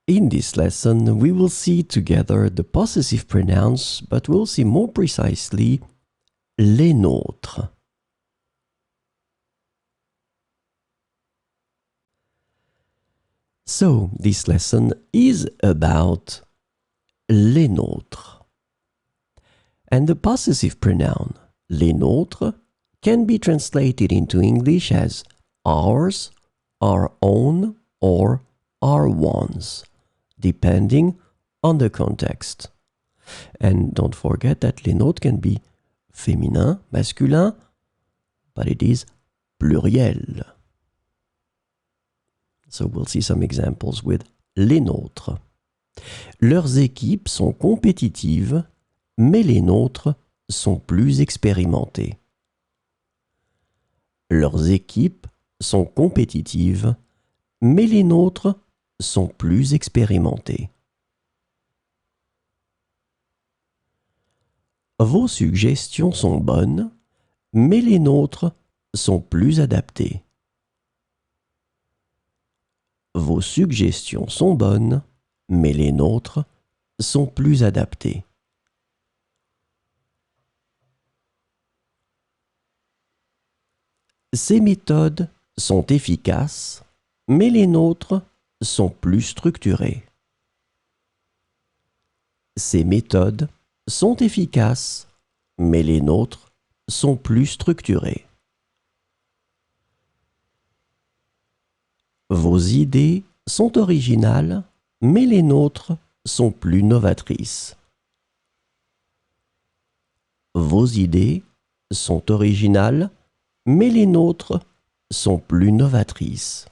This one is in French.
In this lesson, we will see together the possessive pronouns, but we'll see more precisely les nôtres. So, this lesson is about les nôtres. And the possessive pronoun les nôtres can be translated into English as ours, our own, or our ones, depending on the context. And don't forget that les nôtres can be féminin, masculin, but it is pluriel. So we'll see some examples with les nôtres. Leurs équipes sont compétitives, mais les nôtres sont plus expérimentées. Leurs équipes sont compétitives, mais les nôtres sont plus expérimentées. Vos suggestions sont bonnes, mais les nôtres sont plus adaptées. Vos suggestions sont bonnes, mais les nôtres sont plus adaptées. Ces méthodes sont efficaces, mais les nôtres sont plus structurées. Ces méthodes sont efficaces, mais les nôtres sont plus structurées. Vos idées sont originales, mais les nôtres sont plus novatrices. Vos idées sont originales, mais les nôtres sont plus novatrices.